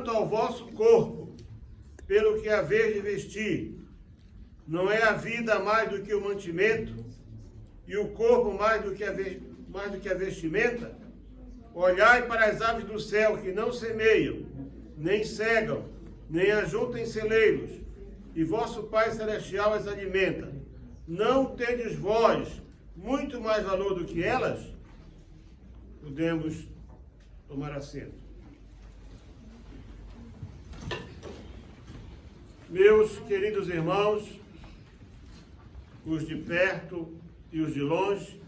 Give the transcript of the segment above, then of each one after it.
quanto ao vosso corpo, pelo que haveis de vestir, não é a vida mais do que o mantimento, e o corpo mais do que a vestimenta? Olhai para as aves do céu, que não semeiam, nem cegam, nem ajuntam em celeiros, e vosso Pai Celestial as alimenta. Não tendes vós muito mais valor do que elas? Podemos tomar assento. Meus queridos irmãos, os de perto e os de longe,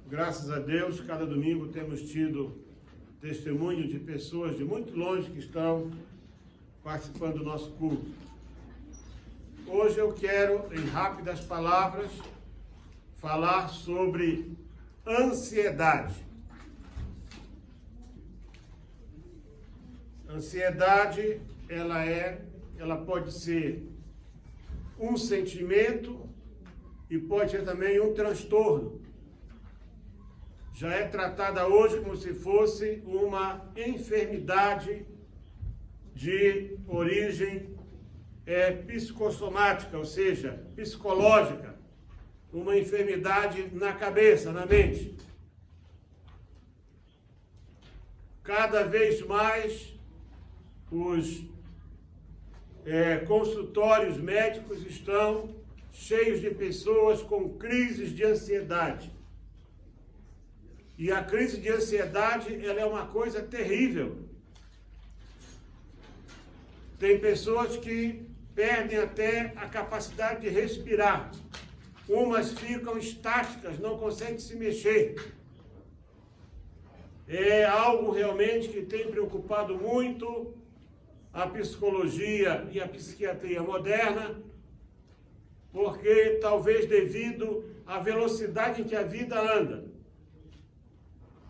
graças a Deus, cada domingo temos tido testemunho de pessoas de muito longe que estão participando do nosso culto. Hoje eu quero, em rápidas palavras, falar sobre ansiedade. Ansiedade, ela pode ser um sentimento e pode ser também um transtorno. Já é tratada hoje como se fosse uma enfermidade de origem psicossomática, ou seja, psicológica, uma enfermidade na cabeça, na mente. Cada vez mais os consultórios médicos estão cheios de pessoas com crises de ansiedade. E a crise de ansiedade, ela é uma coisa terrível. Tem pessoas que perdem até a capacidade de respirar. Umas ficam estáticas, não conseguem se mexer. É algo realmente que tem preocupado muito a psicologia e a psiquiatria moderna, porque talvez devido à velocidade em que a vida anda,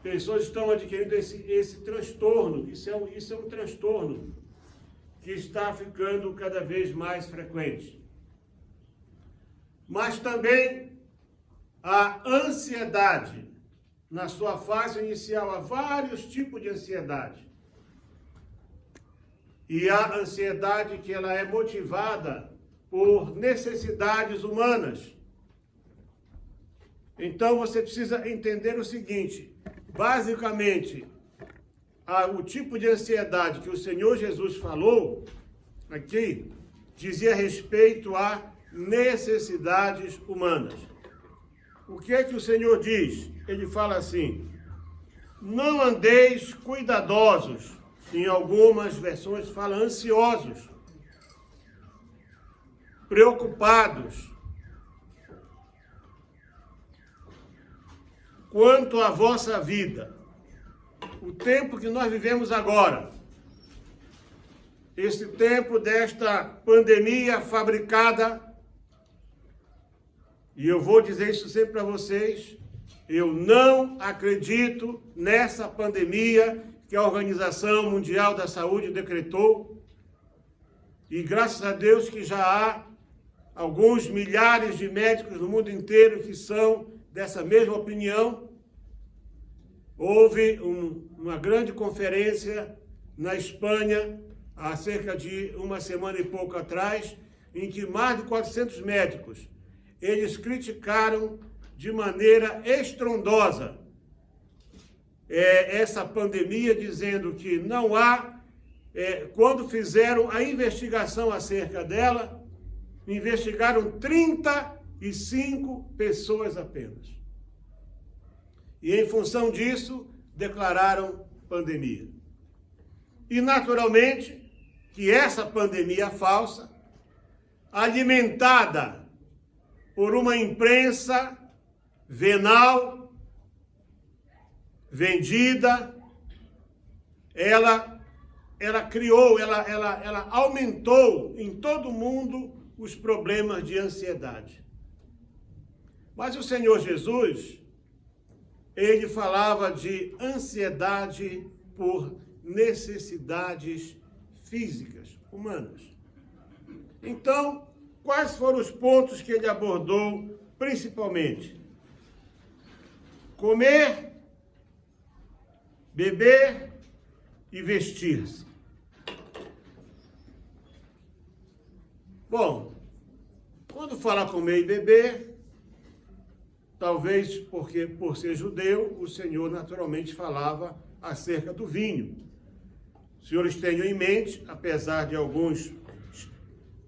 pessoas estão adquirindo esse transtorno. Isso é um transtorno que está ficando cada vez mais frequente. Mas também a ansiedade, na sua fase inicial, há vários tipos de ansiedade. E a ansiedade que ela é motivada por necessidades humanas. Então você precisa entender o seguinte: basicamente, o tipo de ansiedade que o Senhor Jesus falou aqui dizia respeito a necessidades humanas. O que é que o Senhor diz? Ele fala assim: não andeis cuidadosos. Em algumas versões fala ansiosos, preocupados quanto à vossa vida. O tempo que nós vivemos agora, esse tempo desta pandemia fabricada, e eu vou dizer isso sempre para vocês, eu não acredito nessa pandemia que a Organização Mundial da Saúde decretou, e graças a Deus que já há alguns milhares de médicos no mundo inteiro que são dessa mesma opinião. Houve uma grande conferência na Espanha, há cerca de uma semana e pouco atrás, em que mais de 400 médicos, eles criticaram de maneira estrondosa essa pandemia, dizendo que não há, quando fizeram a investigação acerca dela, investigaram 35 pessoas apenas. E em função disso, declararam pandemia. E naturalmente que essa pandemia falsa, alimentada por uma imprensa venal, vendida, ela aumentou em todo o mundo os problemas de ansiedade. Mas o Senhor Jesus, ele falava de ansiedade por necessidades físicas, humanas. Então, quais foram os pontos que ele abordou principalmente? Comer, beber e vestir-se. Bom, quando fala comer e beber, talvez porque por ser judeu, o Senhor naturalmente falava acerca do vinho. Os senhores tenham em mente, apesar de alguns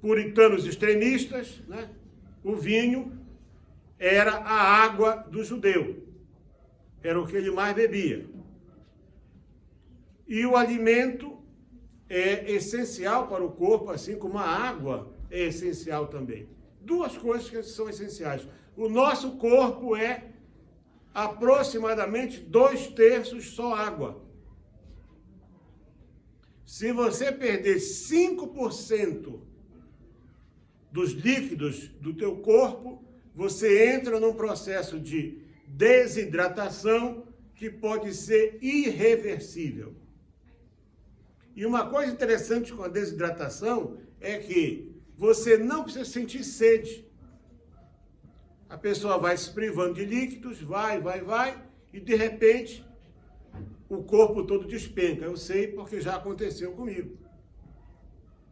puritanos extremistas, né, o vinho era a água do judeu. Era o que ele mais bebia. E o alimento é essencial para o corpo, assim como a água é essencial também. Duas coisas que são essenciais. O nosso corpo é aproximadamente 2/3 só água. Se você perder 5% dos líquidos do teu corpo, você entra num processo de desidratação que pode ser irreversível. E uma coisa interessante com a desidratação é que você não precisa sentir sede. A pessoa vai se privando de líquidos, vai, e de repente o corpo todo despenca. Eu sei porque já aconteceu comigo.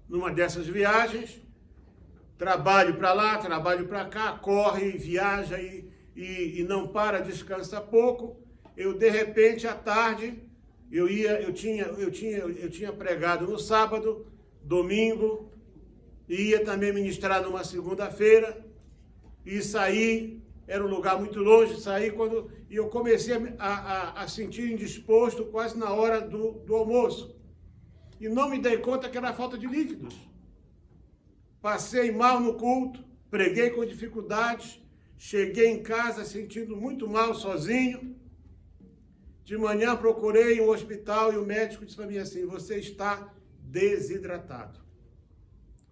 Numa dessas viagens, trabalho para lá, trabalho para cá, corre, viaja e não para, descansa pouco. Eu, de repente, à tarde, eu tinha pregado no sábado, domingo, ia também ministrar numa segunda-feira, e saí, era um lugar muito longe, e eu comecei a sentir indisposto quase na hora do almoço. E não me dei conta que era falta de líquidos. Passei mal no culto, preguei com dificuldades, cheguei em casa sentindo muito mal sozinho. De manhã procurei um hospital e o médico disse para mim assim: você está desidratado.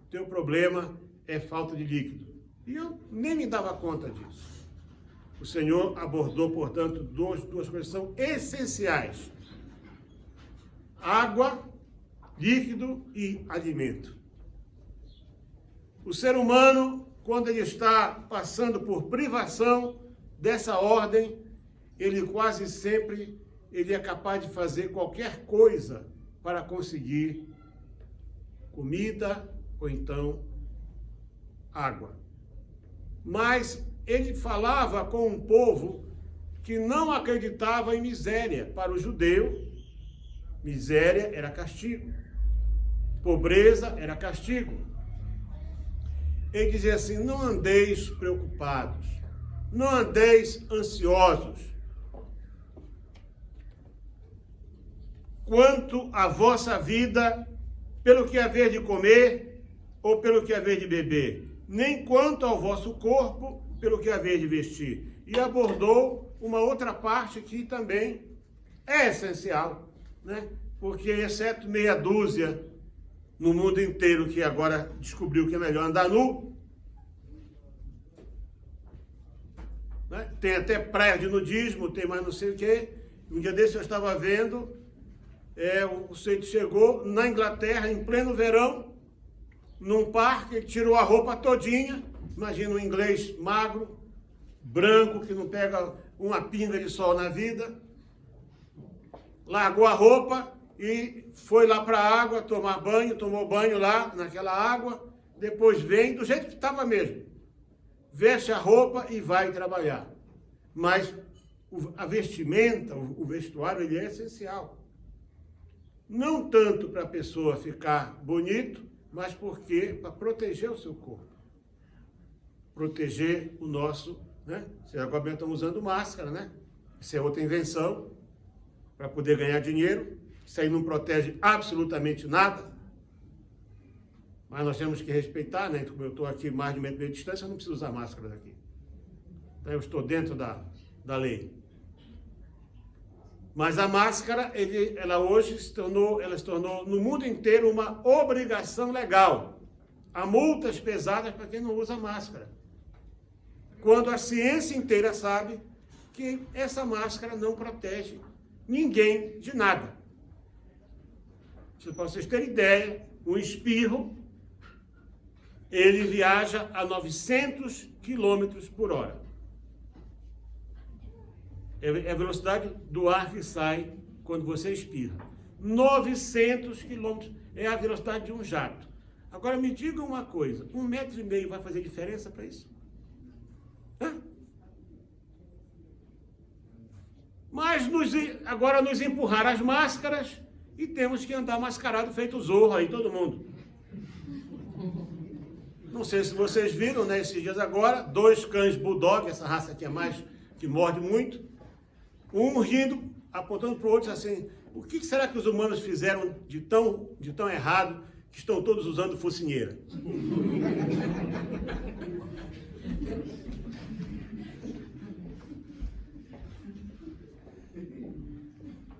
O teu problema é falta de líquido. E eu nem me dava conta disso. O Senhor abordou, portanto, duas coisas que são essenciais: água, líquido e alimento. O ser humano, quando ele está passando por privação dessa ordem, ele quase sempre é capaz de fazer qualquer coisa para conseguir comida ou então água. Mas ele falava com um povo que não acreditava em miséria. Para o judeu, miséria era castigo. Pobreza era castigo. Ele dizia assim: não andeis preocupados, não andeis ansiosos quanto à vossa vida, pelo que haver de comer ou pelo que haver de beber, nem quanto ao vosso corpo, pelo que haver de vestir. E abordou uma outra parte que também é essencial, né? Porque, exceto meia dúzia no mundo inteiro que agora descobriu que é melhor andar nu, né? Tem até praia de nudismo, tem mais não sei o quê. Um dia desse eu estava vendo, o sujeito chegou na Inglaterra, em pleno verão, num parque, ele tirou a roupa todinha, imagina um inglês magro, branco, que não pega uma pinga de sol na vida, largou a roupa e foi lá para a água tomar banho, tomou banho lá naquela água, depois vem do jeito que estava mesmo, veste a roupa e vai trabalhar. Mas a vestimenta, o vestuário, ele é essencial. Não tanto para a pessoa ficar bonito, mas porque para proteger o seu corpo. Proteger o nosso, né? Vocês agora estão usando máscara, né? Isso é outra invenção para poder ganhar dinheiro. Isso aí não protege absolutamente nada. Mas nós temos que respeitar, né? Como eu estou aqui mais de 1 metro de distância, eu não preciso usar máscara daqui. Então eu estou dentro da lei. Mas a máscara, ela hoje se tornou no mundo inteiro uma obrigação legal. Há multas pesadas para quem não usa máscara. Quando a ciência inteira sabe que essa máscara não protege ninguém de nada. Para vocês terem ideia, um espirro, ele viaja a 900 km por hora. É a velocidade do ar que sai quando você espirra. 900 quilômetros. É a velocidade de um jato. Agora me diga uma coisa, 1,5 metro vai fazer diferença para isso? Hã? Mas agora nos empurraram as máscaras e temos que andar mascarado feito Zorro aí, todo mundo. Não sei se vocês viram, né, esses dias agora, 2 cães bulldog, essa raça aqui é mais, que morde muito, um rindo, apontando para o outro assim, o que será que os humanos fizeram de tão errado que estão todos usando focinheira?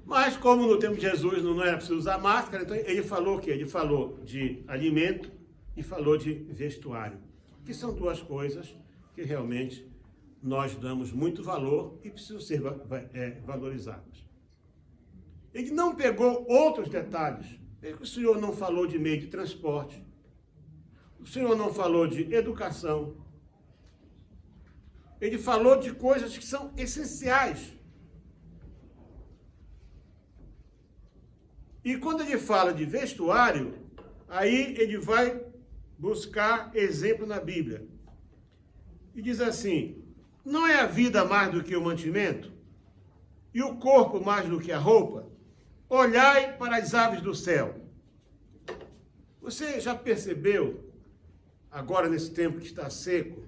Mas como no tempo de Jesus não era preciso usar máscara, então ele falou o quê? Ele falou de alimento e falou de vestuário, que são 2 coisas que realmente nós damos muito valor e precisam ser valorizadas. Ele não pegou outros detalhes. O Senhor não falou de meio de transporte. O Senhor não falou de educação. Ele falou de coisas que são essenciais. E quando ele fala de vestuário, aí ele vai buscar exemplo na Bíblia. E diz assim, não é a vida mais do que o mantimento? E o corpo mais do que a roupa? Olhai para as aves do céu. Você já percebeu, agora nesse tempo que está seco,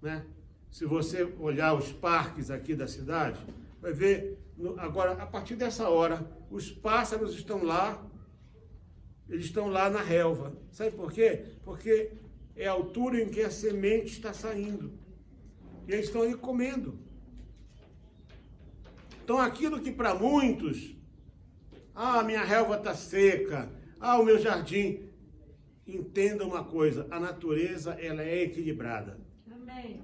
né? Se você olhar os parques aqui da cidade, vai ver, agora, a partir dessa hora, os pássaros estão lá, eles estão lá na relva. Sabe por quê? Porque é a altura em que a semente está saindo. E eles estão ali comendo. Então, aquilo que para muitos, a minha relva está seca, o meu jardim, entenda uma coisa, a natureza, ela é equilibrada. Amém.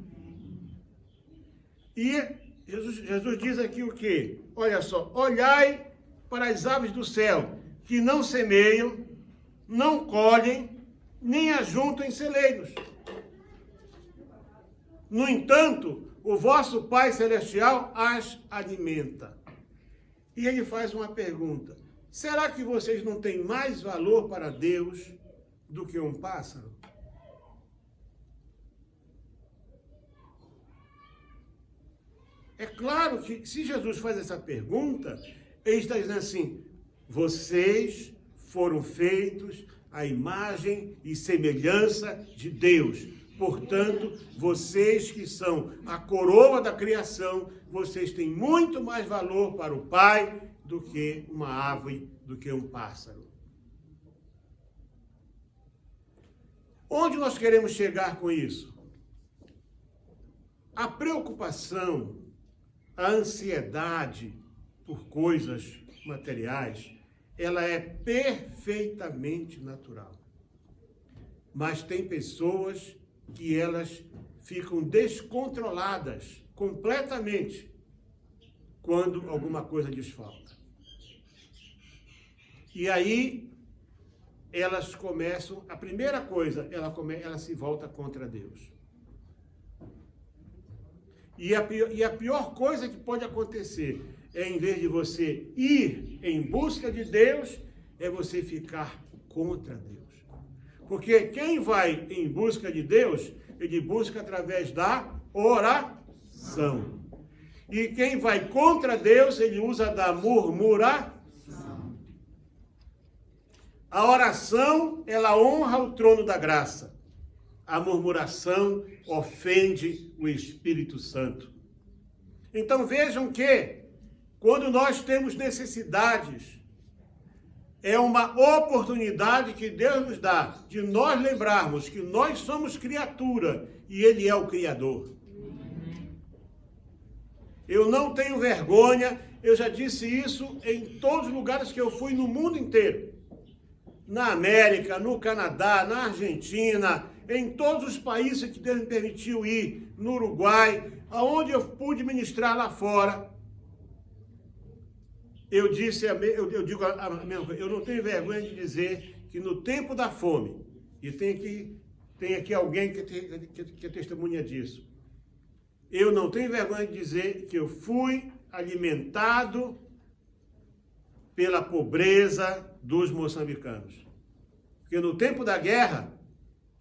E Jesus diz aqui o quê? Olha só, olhai para as aves do céu, que não semeiam, não colhem, nem ajuntam em celeiros. No entanto, o vosso Pai Celestial as alimenta. E ele faz uma pergunta. Será que vocês não têm mais valor para Deus do que um pássaro? É claro que, se Jesus faz essa pergunta, ele está dizendo assim, vocês foram feitos à imagem e semelhança de Deus. Portanto, vocês que são a coroa da criação, vocês têm muito mais valor para o Pai do que uma ave, do que um pássaro. Onde nós queremos chegar com isso? A preocupação, a ansiedade por coisas materiais, ela é perfeitamente natural. Mas tem pessoas que elas ficam descontroladas completamente quando alguma coisa lhes falta. E aí elas começam, a primeira coisa, ela se volta contra Deus. E a pior coisa que pode acontecer é, em vez de você ir em busca de Deus, é você ficar contra Deus. Porque quem vai em busca de Deus, ele busca através da oração. E quem vai contra Deus, ele usa da murmuração. A oração, ela honra o trono da graça. A murmuração ofende o Espírito Santo. Então vejam que, quando nós temos necessidades, é uma oportunidade que Deus nos dá de nós lembrarmos que nós somos criatura e Ele é o Criador. Eu não tenho vergonha, eu já disse isso em todos os lugares que eu fui no mundo inteiro. Na América, no Canadá, na Argentina, em todos os países que Deus me permitiu ir, no Uruguai, aonde eu pude ministrar lá fora. Eu digo a mesma coisa, eu não tenho vergonha de dizer que no tempo da fome, e tem aqui alguém que testemunha disso, eu não tenho vergonha de dizer que eu fui alimentado pela pobreza dos moçambicanos. Porque no tempo da guerra,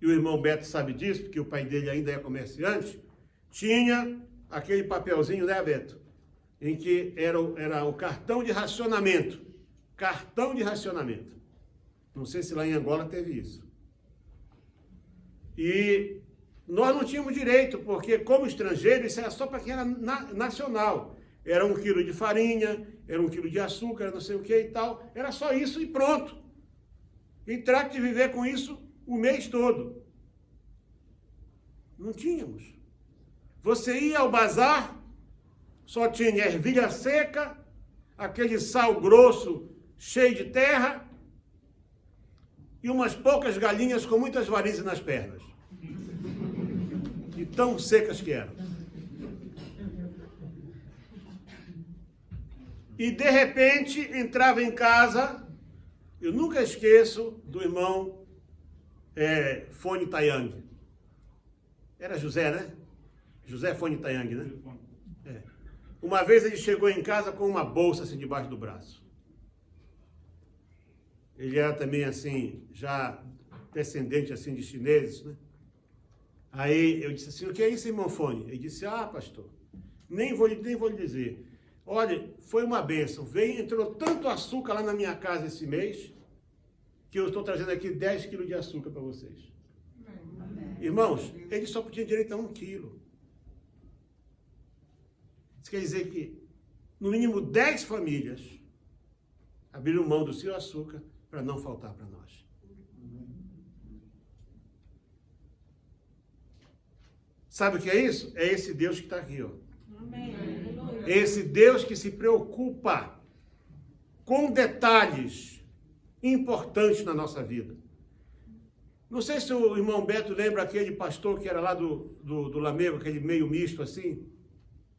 e o irmão Beto sabe disso, porque o pai dele ainda é comerciante, tinha aquele papelzinho, né, Beto? Em que era o cartão de racionamento. Cartão de racionamento. Não sei se lá em Angola teve isso. E nós não tínhamos direito, porque como estrangeiro, isso era só para quem era nacional. Era 1 quilo de farinha, era 1 quilo de açúcar, não sei o que e tal. Era só isso e pronto. E trate de viver com isso o mês todo. Não tínhamos. Você ia ao bazar, só tinha ervilha seca, aquele sal grosso cheio de terra e umas poucas galinhas com muitas varizes nas pernas. E tão secas que eram. E de repente entrava em casa, eu nunca esqueço do irmão Fone Tayang. Era José, né? José Fone Tayang, né? É. Uma vez ele chegou em casa com uma bolsa assim debaixo do braço. Ele era também assim, já descendente assim de chineses, né? Aí eu disse assim, o que é isso, irmão Fone? Ele disse, pastor, nem vou lhe dizer. Olha, foi uma bênção. Entrou tanto açúcar lá na minha casa esse mês, que eu estou trazendo aqui 10 quilos de açúcar para vocês. Amém. Irmãos, ele só podia direito a 1 quilo. Isso quer dizer que, no mínimo 10 famílias abriram mão do seu açúcar para não faltar para nós. Sabe o que é isso? É esse Deus que está aqui, ó. Amém. Esse Deus que se preocupa com detalhes importantes na nossa vida. Não sei se o irmão Beto lembra aquele pastor que era lá do Lamego, aquele meio misto assim,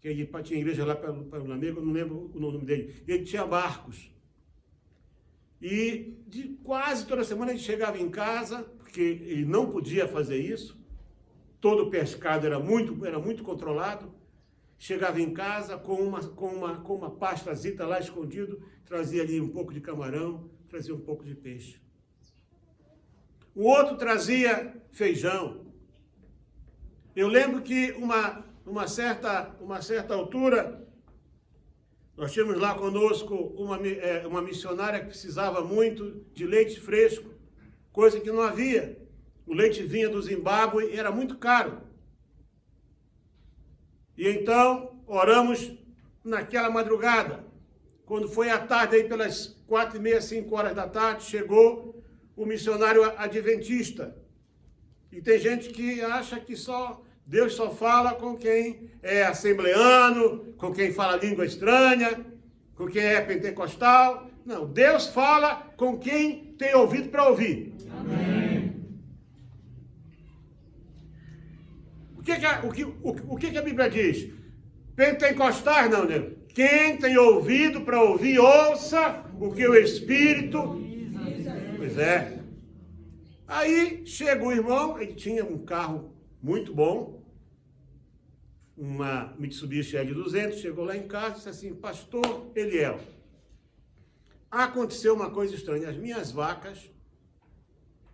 que ele tinha igreja lá para o Lamego, eu não lembro o nome dele. Ele tinha barcos. E quase toda semana ele chegava em casa, porque ele não podia fazer isso, todo o pescado era muito controlado. Chegava em casa com uma pastazita lá escondido, trazia ali um pouco de camarão, trazia um pouco de peixe. O outro trazia feijão. Eu lembro que uma certa altura, nós tínhamos lá conosco uma missionária que precisava muito de leite fresco, coisa que não havia. O leite vinha do Zimbábue e era muito caro. E então, oramos naquela madrugada. Quando foi à tarde, aí pelas 4h30, 5 horas da tarde, chegou o missionário adventista. E tem gente que acha que Deus só fala com quem é assembleano, com quem fala língua estranha, com quem é pentecostal. Não, Deus fala com quem tem ouvido para ouvir. Amém. O que a Bíblia diz? Pentecostais não, né? Quem tem ouvido para ouvir, ouça o que o Espírito... Pois é. Aí chega o irmão, ele tinha um carro muito bom, uma Mitsubishi L200, chegou lá em casa e disse assim, pastor Eliel, aconteceu uma coisa estranha, as minhas vacas,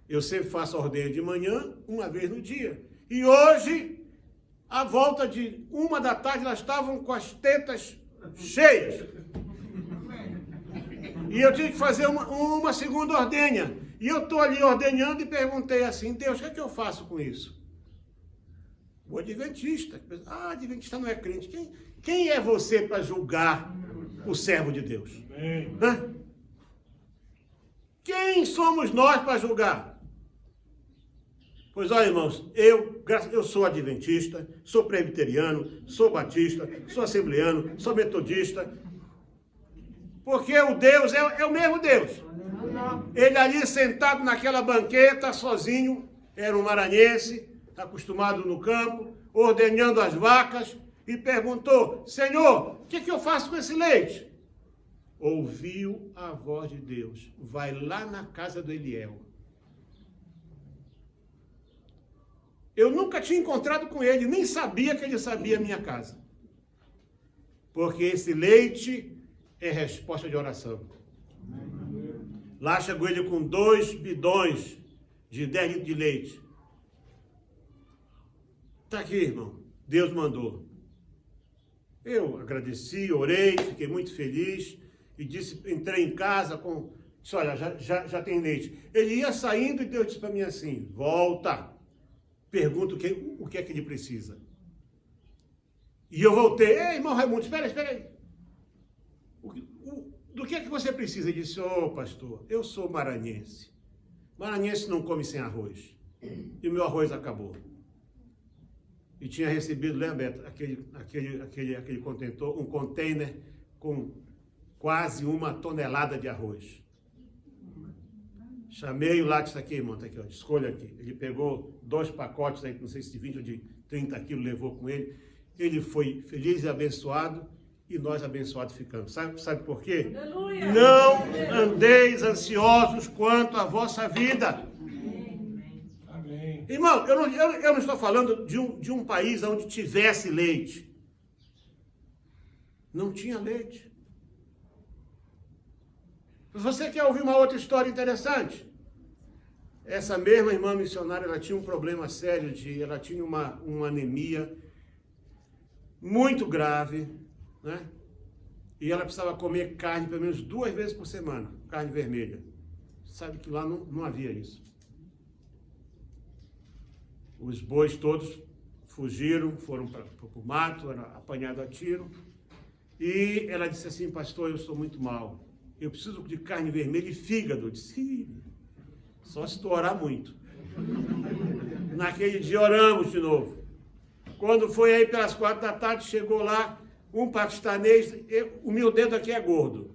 eu sempre faço a ordenha de manhã, uma vez no dia, e hoje... À volta de 1 da tarde, elas estavam com as tetas cheias. E eu tive que fazer uma segunda ordenha. E eu estou ali ordenhando e perguntei assim, Deus, o que é que eu faço com isso? O adventista. Adventista não é crente. Quem é você para julgar o servo de Deus? Hã? Quem somos nós para julgar? Pois olha, irmãos, eu sou adventista, sou presbiteriano, sou batista, sou assembleano, sou metodista, porque o Deus é o mesmo Deus. Ele ali sentado naquela banqueta, sozinho, era um maranhense, acostumado no campo, ordenhando as vacas, e perguntou, Senhor, o que eu faço com esse leite? Ouviu a voz de Deus, vai lá na casa do Eliel. Eu nunca tinha encontrado com ele, nem sabia que ele sabia a minha casa. Porque esse leite é resposta de oração. Lá chegou ele com 2 bidões de 10 litros de leite. Está aqui, irmão. Deus mandou. Eu agradeci, orei, fiquei muito feliz e entrei em casa disse, olha, já tem leite. Ele ia saindo e Deus disse para mim assim, volta, pergunta o que é que ele precisa. E eu voltei, ei, irmão Raimundo, espera aí. Do que é que você precisa? Ele disse, pastor, eu sou maranhense. Maranhense não come sem arroz. E o meu arroz acabou. E tinha recebido, lembra, Beto, aquele contentor, um container com quase 1 tonelada de arroz. Chamei o lá, disse aqui, irmão, tá aqui, ó, escolha aqui. Ele pegou 2 pacotes, aí, não sei se de 20 ou de 30 quilos, levou com ele. Ele foi feliz e abençoado, e nós abençoados ficamos. Sabe por quê? Aleluia. Não andeis ansiosos quanto à vossa vida. Amém. Irmão, eu não estou falando de um país onde tivesse leite. Não tinha leite. Você quer ouvir uma outra história interessante? Essa mesma irmã missionária, ela tinha um problema sério, ela tinha uma anemia muito grave, né? E ela precisava comer carne pelo menos 2 vezes por semana, carne vermelha. Sabe que lá não havia isso. Os bois todos fugiram, foram para o mato, era apanhado a tiro. E ela disse assim, pastor, eu sou muito mal. Eu preciso de carne vermelha e fígado. Eu disse, só se tu orar muito. Naquele dia oramos de novo. Quando foi aí pelas 4 da tarde, chegou lá um paquistanês, o meu dedo aqui é gordo.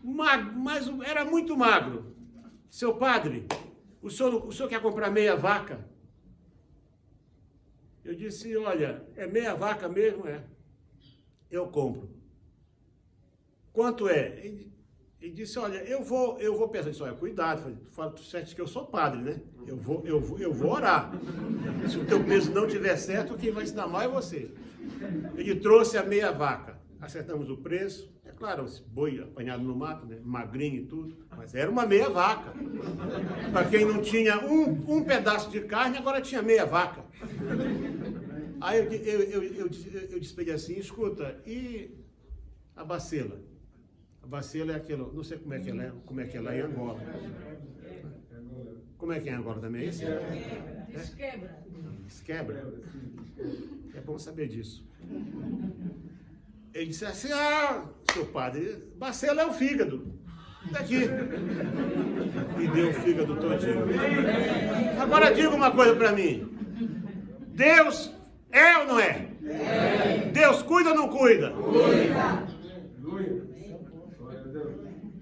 Magro, mas era muito magro. Seu padre, o senhor quer comprar meia vaca? Eu disse, olha, é meia vaca mesmo? É. Eu compro. Quanto é? Ele disse, olha, eu vou pensar. Eu disse, olha, cuidado, fala certo que eu sou padre, né? Eu vou orar. Se o teu peso não estiver certo, quem vai se dar mal é você. Ele trouxe a meia vaca. Acertamos o preço. É claro, esse boi apanhado no mato, né? Magrinho e tudo. Mas era uma meia vaca. Para quem não tinha um pedaço de carne, agora tinha meia vaca. Aí eu disse para ele assim, escuta, e a bacela? A bacela é aquilo, não sei como é que ela é em Angola. Como é que é em Angola também? É isso? Desquebra. Desquebra? É bom saber disso. Ele disse assim, seu padre, bacela é o fígado. Está aqui. E deu o fígado todinho. Agora diga uma coisa para mim. Deus é ou não é? É. Deus cuida ou não cuida? Cuida.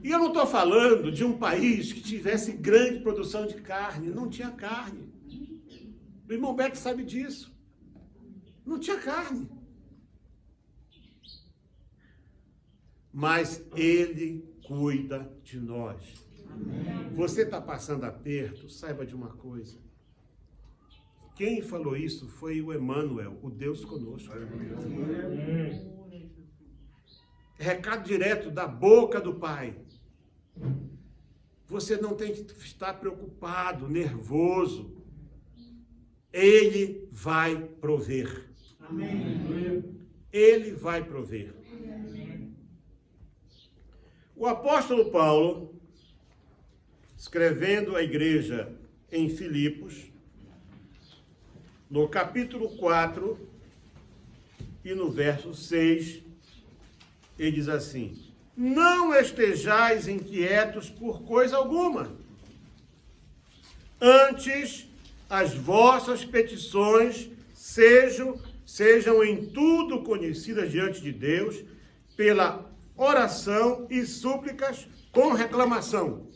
E eu não estou falando de um país que tivesse grande produção de carne. Não tinha carne. O irmão Beto sabe disso. Não tinha carne. Mas Ele cuida de nós. Amém. Você está passando aperto, saiba de uma coisa. Quem falou isso foi o Emmanuel, o Deus conosco. Recado direto da boca do Pai. Você não tem que estar preocupado, nervoso. Ele vai prover. Amém. Ele vai prover. O apóstolo Paulo, escrevendo à igreja em Filipos, no capítulo 4 e no verso 6, ele diz assim: não estejais inquietos por coisa alguma, antes as vossas petições sejam em tudo conhecidas diante de Deus, pela oração e súplicas com reclamação.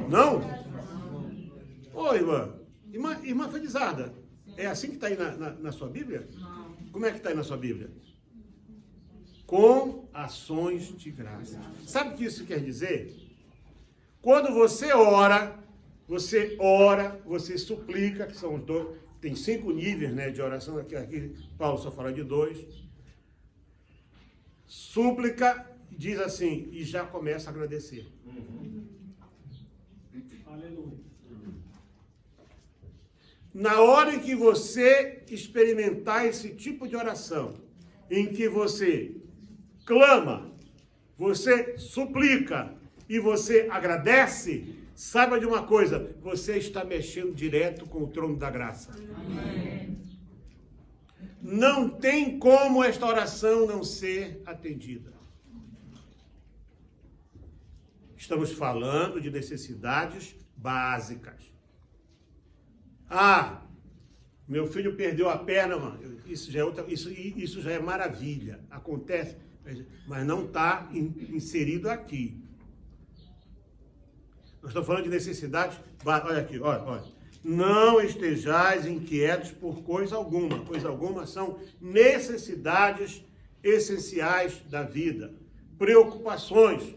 Não? Ô, irmã Felizarda, é assim que está aí na sua Bíblia? Como é que está aí na sua Bíblia? Com ações de graça. Sabe o que isso quer dizer? Quando você ora, você suplica, que são os dois, tem 5 níveis, né, de oração, aqui Paulo só fala de 2. Súplica, diz assim, e já começa a agradecer. Aleluia. Na hora em que você experimentar esse tipo de oração, em que você clama, você suplica e você agradece, saiba de uma coisa, você está mexendo direto com o trono da graça. Amém. Não tem como esta oração não ser atendida. Estamos falando de necessidades básicas. Ah, meu filho perdeu a perna, mano. Isso já é maravilha. Acontece, mas não está inserido aqui. Nós estamos falando de necessidades básicas. Olha aqui, olha. Não estejais inquietos por coisa alguma. Coisa alguma são necessidades essenciais da vida. Preocupações.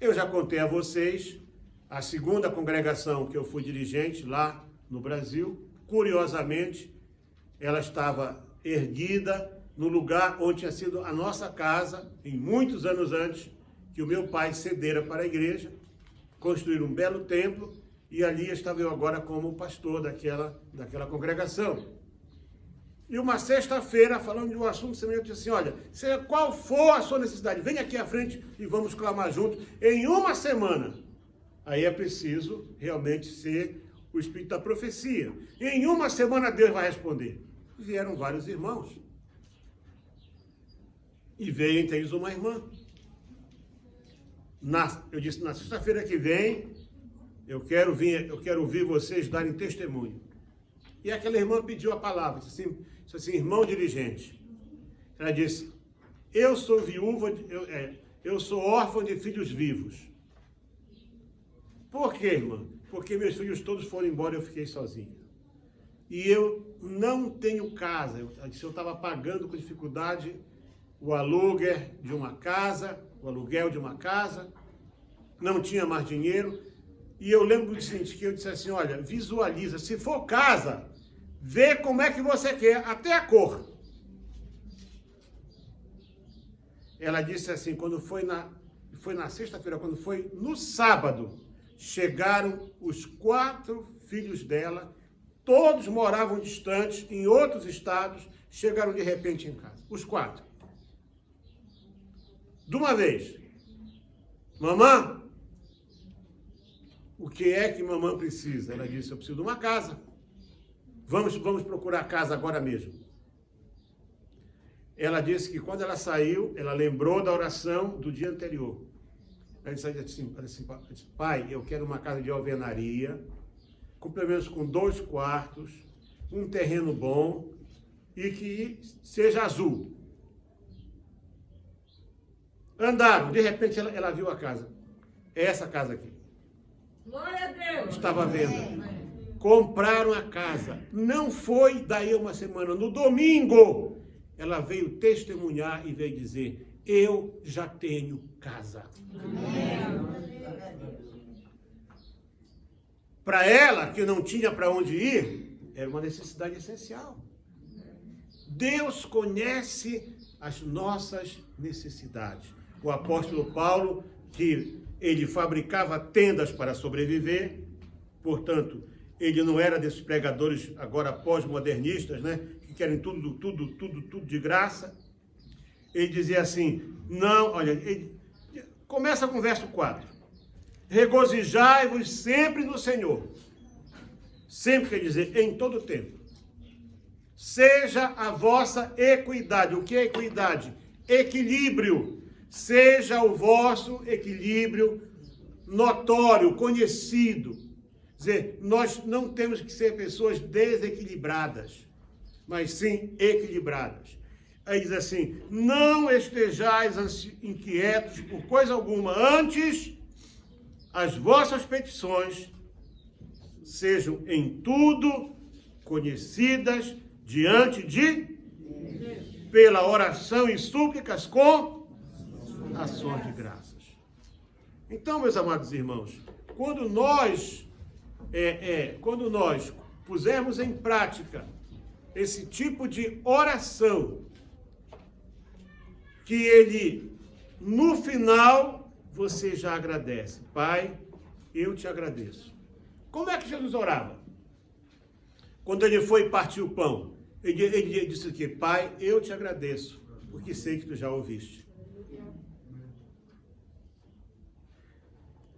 Eu já contei a vocês a segunda congregação que eu fui dirigente lá no Brasil. Curiosamente, ela estava erguida no lugar onde tinha sido a nossa casa, em muitos anos antes, que o meu pai cedera para a igreja, construir um belo templo, e ali estava eu agora como pastor daquela congregação. E uma sexta-feira, falando de um assunto semelhante, eu disse assim, olha, seja qual for a sua necessidade, vem aqui à frente e vamos clamar juntos em uma semana. Aí é preciso realmente ser o espírito da profecia. Em uma semana Deus vai responder. Vieram vários irmãos. E veio entre eles uma irmã. Eu disse, na sexta-feira que vem, eu quero ouvir vocês darem testemunho. E aquela irmã pediu a palavra, disse assim, irmão dirigente. Ela disse, eu sou viúva, eu sou órfã de filhos vivos. Por quê, irmã? Porque meus filhos todos foram embora e eu fiquei sozinha. E eu não tenho casa. Eu estava pagando com dificuldade o aluguel de uma casa, não tinha mais dinheiro. E eu lembro do seguinte, que eu disse assim, olha, visualiza, se for casa, vê como é que você quer, até a cor. Ela disse assim, quando foi na sexta-feira, quando foi no sábado, chegaram os 4 filhos dela, todos moravam distantes, em outros estados, chegaram de repente em casa, os 4. De uma vez. Mamã, o que é que mamãe precisa? Ela disse, eu preciso de uma casa. Vamos procurar casa agora mesmo. Ela disse que quando ela saiu, ela lembrou da oração do dia anterior. Ela disse assim, pai, eu quero uma casa de alvenaria, com pelo menos com 2 quartos, um terreno bom e que seja azul. Andaram, de repente ela viu a casa. É essa casa aqui. Glória a Deus. Estava à venda. Compraram a casa. Não foi daí uma semana. No domingo, ela veio testemunhar e veio dizer, eu já tenho casa. Para ela, que não tinha para onde ir, era uma necessidade essencial. Deus conhece as nossas necessidades. O apóstolo Paulo, que ele fabricava tendas para sobreviver, portanto, ele não era desses pregadores agora pós-modernistas, né, que querem tudo de graça. Ele dizia assim, não, olha, começa com o verso 4. Regozijai-vos sempre no Senhor. Sempre quer dizer, em todo tempo. Seja a vossa equidade. O que é equidade? Equilíbrio. Seja o vosso equilíbrio notório, conhecido. Quer dizer, nós não temos que ser pessoas desequilibradas, mas sim equilibradas. Aí diz assim, não estejais inquietos por coisa alguma, antes as vossas petições sejam em tudo conhecidas diante de, pela oração e súplicas com ações de graças. Então, meus amados irmãos, quando nós pusermos em prática esse tipo de oração, que ele, no final, você já agradece. Pai, eu te agradeço. Como é que Jesus orava? Quando ele foi partir o pão, ele disse o quê? Pai, eu te agradeço, porque sei que tu já ouviste.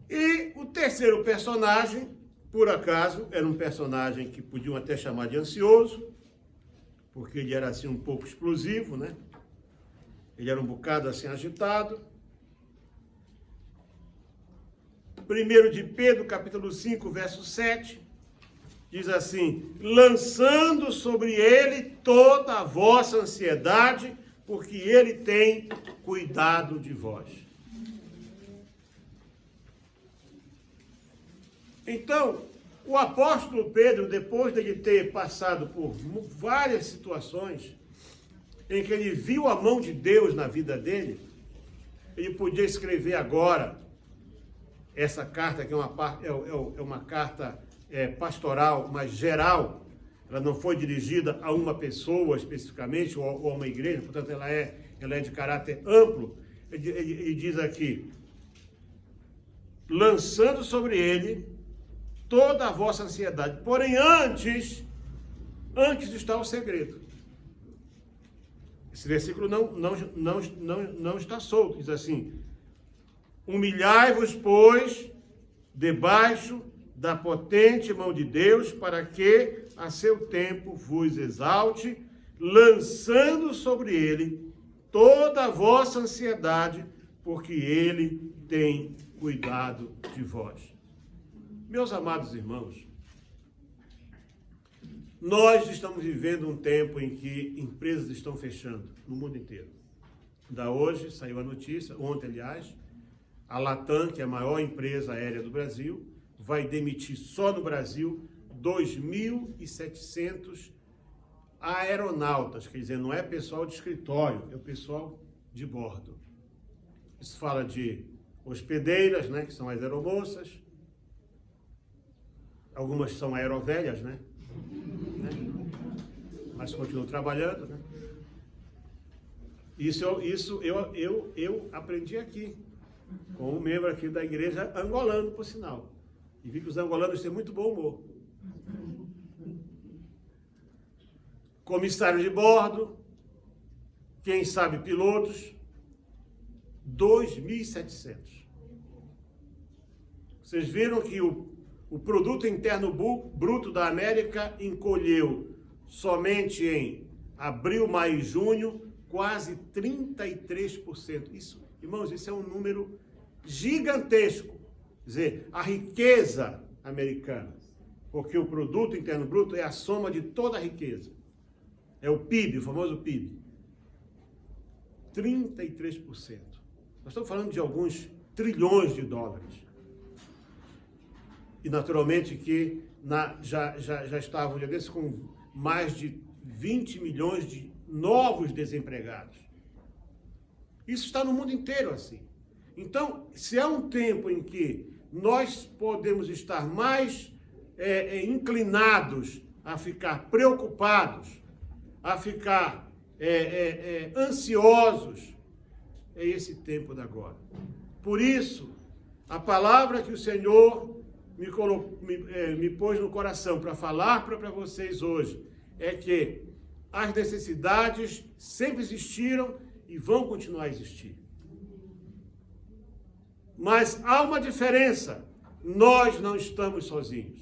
E o terceiro personagem, por acaso, era um personagem que podiam até chamar de ansioso, porque ele era assim um pouco explosivo, né? Ele era um bocado assim agitado. 1 de Pedro, capítulo 5, verso 7, diz assim: lançando sobre ele toda a vossa ansiedade, porque ele tem cuidado de vós. Então, o apóstolo Pedro, depois de ele ter passado por várias situações em que ele viu a mão de Deus na vida dele, ele podia escrever agora essa carta, que é uma carta pastoral, mas geral. Ela não foi dirigida a uma pessoa especificamente, ou a uma igreja, portanto ela é de caráter amplo. Ele diz aqui: lançando sobre ele toda a vossa ansiedade. Porém, antes está o segredo. Esse versículo não está solto. Diz assim: humilhai-vos, pois, debaixo da potente mão de Deus, para que a seu tempo vos exalte, lançando sobre ele toda a vossa ansiedade, porque ele tem cuidado de vós. Meus amados irmãos, nós estamos vivendo um tempo em que empresas estão fechando no mundo inteiro. Da hoje saiu a notícia, ontem aliás, a Latam, que é a maior empresa aérea do Brasil, vai demitir só no Brasil 2.700 aeronautas, quer dizer, não é pessoal de escritório, é o pessoal de bordo. Isso fala de hospedeiras, né, que são as aeromoças, algumas são aerovelhas, né? Mas continuam trabalhando, né? Isso eu aprendi aqui, com um membro aqui da igreja angolano, por sinal. E vi que os angolanos têm muito bom humor. Comissário de bordo, quem sabe pilotos, 2.700. Vocês viram que o produto interno bruto da América encolheu somente em abril, maio e junho, quase 33%. Isso, irmãos, isso é um número gigantesco. Quer dizer, a riqueza americana, porque o produto interno bruto é a soma de toda a riqueza. É o PIB, o famoso PIB. 33%. Nós estamos falando de alguns trilhões de dólares. E naturalmente que já estavam já desses com mais de 20 milhões de novos desempregados. Isso está no mundo inteiro assim. Então, se há um tempo em que nós podemos estar mais inclinados a ficar preocupados, a ficar ansiosos, é esse tempo da agora. Por isso, a palavra que o Senhor me pôs no coração para falar para vocês hoje é que as necessidades sempre existiram e vão continuar a existir. Mas há uma diferença: nós não estamos sozinhos.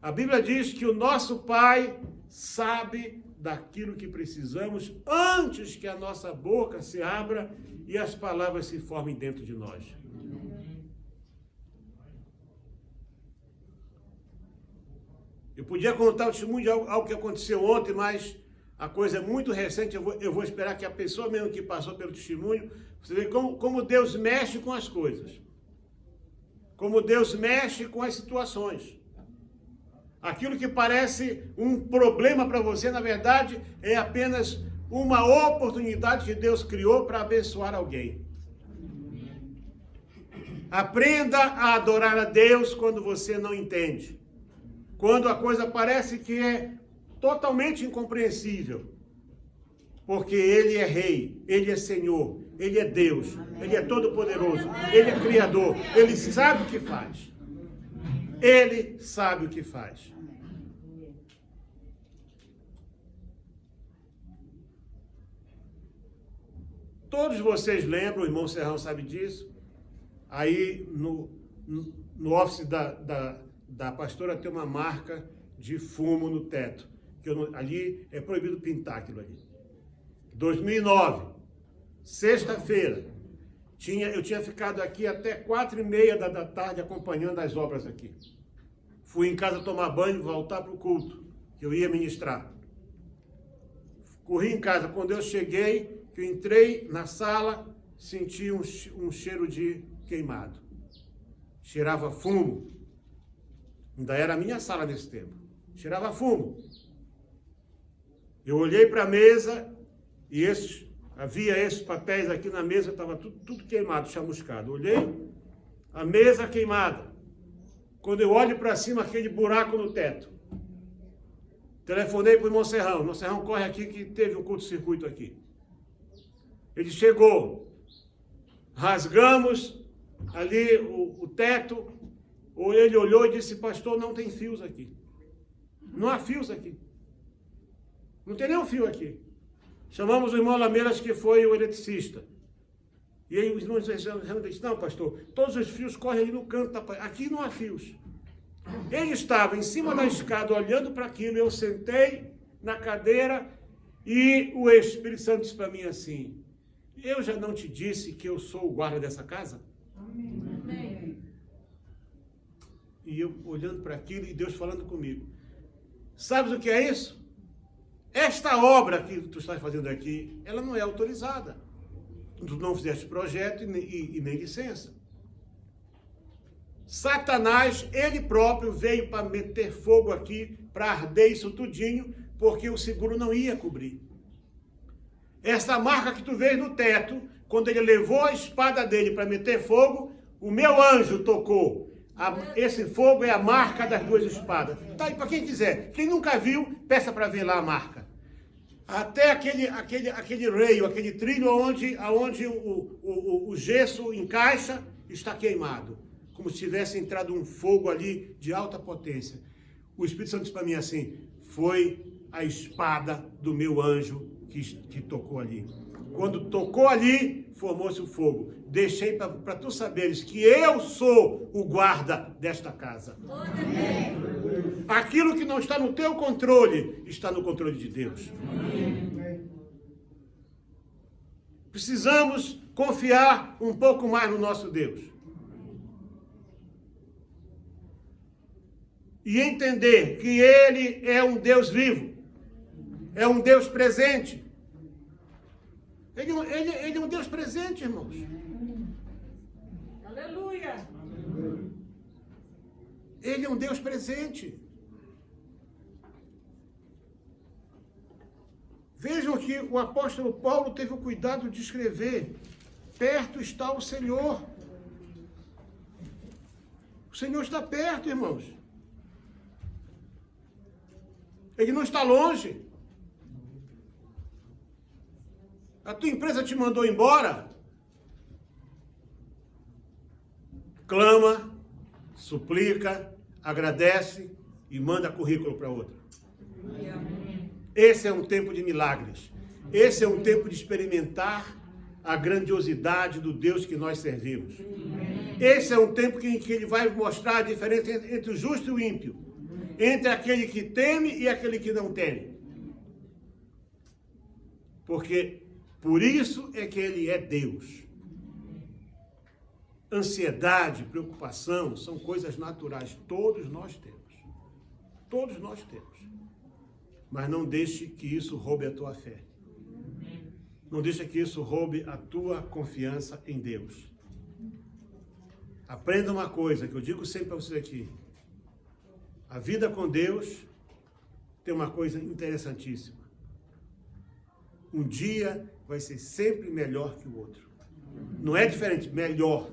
A Bíblia diz que o nosso Pai sabe daquilo que precisamos antes que a nossa boca se abra e as palavras se formem dentro de nós. Eu podia contar o testemunho de algo que aconteceu ontem, mas a coisa é muito recente. Eu vou esperar que a pessoa mesmo que passou pelo testemunho, você vê como Deus mexe com as coisas. Como Deus mexe com as situações. Aquilo que parece um problema para você, na verdade, é apenas uma oportunidade que Deus criou para abençoar alguém. Aprenda a adorar a Deus quando você não entende. Quando a coisa parece que é totalmente incompreensível. Porque Ele é Rei, Ele é Senhor, Ele é Deus, Ele é Todo-Poderoso, Ele é Criador, Ele sabe o que faz. Ele sabe o que faz. Todos vocês lembram, o irmão Serrão sabe disso, aí no office da pastora tem uma marca de fumo no teto, que ali é proibido pintar aquilo ali. 2009, sexta-feira, eu tinha ficado aqui até 4h30 da tarde acompanhando as obras aqui. Fui em casa tomar banho e voltar para o culto, que eu ia ministrar. Corri em casa, quando eu cheguei, que eu entrei na sala, senti um cheiro de queimado. Cheirava fumo. Ainda era a minha sala nesse tempo. Cheirava fumo. Eu olhei para a mesa e havia esses papéis aqui na mesa, estava tudo queimado, chamuscado. Olhei, a mesa queimada. Quando eu olho para cima, aquele buraco no teto. Telefonei para o irmão Serrão. O irmão Serrão corre aqui que teve um curto-circuito aqui. Ele chegou. Rasgamos ali o teto. Ele olhou e disse, pastor, não tem fios aqui. Não há fios aqui. Não tem nenhum fio aqui. Chamamos o irmão Lameiras, que foi o eletricista. E aí o irmão disse, não, pastor, todos os fios correm ali no canto. Aqui não há fios. Ele estava em cima da escada olhando para aquilo. Eu sentei na cadeira e o Espírito Santo disse para mim assim, eu já não te disse que eu sou o guarda dessa casa? Amém. E eu olhando para aquilo e Deus falando comigo. Sabes o que é isso? Esta obra que tu estás fazendo aqui, ela não é autorizada. Tu não fizeste projeto e nem licença. Satanás, ele próprio, veio para meter fogo aqui, para arder isso tudinho, porque o seguro não ia cobrir. Essa marca que tu vês no teto, quando ele levou a espada dele para meter fogo, o meu anjo tocou. Esse fogo é a marca das duas espadas. Tá aí para quem quiser. Quem nunca viu, peça para ver lá a marca. Até aquele reio, aquele trilho onde o gesso encaixa, está queimado. Como se tivesse entrado um fogo ali de alta potência. O Espírito Santo disse para mim assim, foi a espada do meu anjo que tocou ali. Quando tocou ali, formou-se o fogo. Deixei para tu saberes que eu sou o guarda desta casa. Aquilo que não está no teu controle, está no controle de Deus. Precisamos confiar um pouco mais no nosso Deus. E entender que Ele é um Deus vivo. É um Deus presente. Ele é um Deus presente, irmãos. Aleluia. Ele é um Deus presente. Vejam que o apóstolo Paulo teve o cuidado de escrever, perto está o Senhor. O Senhor está perto, irmãos. Ele não está longe. A tua empresa te mandou embora? Clama, suplica, agradece e manda currículo para outra. Esse é um tempo de milagres. Esse é um tempo de experimentar a grandiosidade do Deus que nós servimos. Esse é um tempo em que Ele vai mostrar a diferença entre o justo e o ímpio. Entre aquele que teme e aquele que não teme. Porque por isso é que Ele é Deus. Ansiedade, preocupação são coisas naturais. Todos nós temos. Todos nós temos. Mas não deixe que isso roube a tua fé. Não deixe que isso roube a tua confiança em Deus. Aprenda uma coisa que eu digo sempre para você aqui. A vida com Deus tem uma coisa interessantíssima. Um dia vai ser sempre melhor que o outro. Não é diferente, melhor.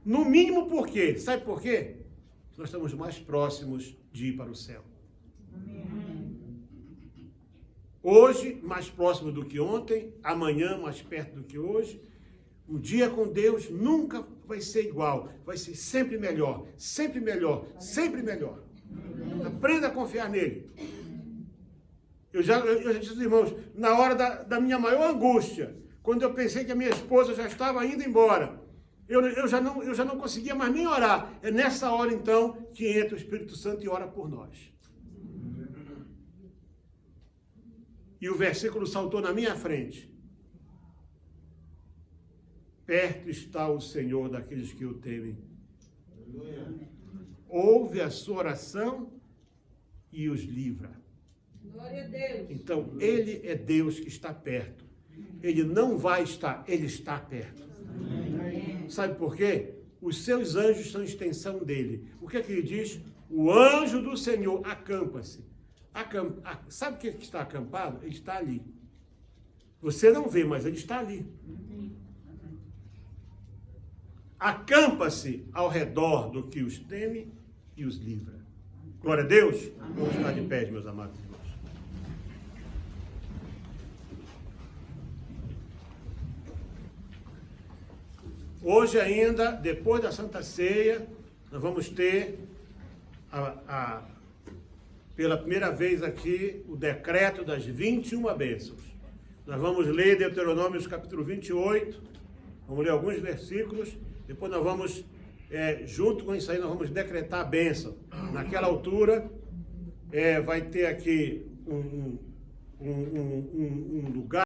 No mínimo por quê? Sabe por quê? Nós estamos mais próximos de ir para o céu. Hoje, mais próximo do que ontem, amanhã, mais perto do que hoje. Um dia com Deus nunca vai ser igual, vai ser sempre melhor, sempre melhor, sempre melhor. Aprenda a confiar nele. Eu já disse, irmãos, na hora da minha maior angústia, quando eu pensei que a minha esposa já estava indo embora, eu já não conseguia mais nem orar. É nessa hora, então, que entra o Espírito Santo e ora por nós. E o versículo saltou na minha frente. Perto está o Senhor daqueles que o temem. Ouve a sua oração e os livra. Glória a Deus. Então, ele é Deus que está perto. Ele não vai estar, ele está perto. Sabe por quê? Os seus anjos são extensão dele. O que é que ele diz? O anjo do Senhor acampa-se. Sabe o que está acampado? Ele está ali. Você não vê, mas ele está ali. Acampa-se ao redor do que os teme e os livra. Glória a Deus. Vamos ficar de pé, meus amados irmãos. Hoje ainda, depois da Santa Ceia, nós vamos ter pela primeira vez aqui o decreto das 21 bênçãos. Nós vamos ler Deuteronômio capítulo 28, vamos ler alguns versículos, depois nós vamos, junto com isso aí, nós vamos decretar a bênção. Naquela altura, vai ter aqui um lugar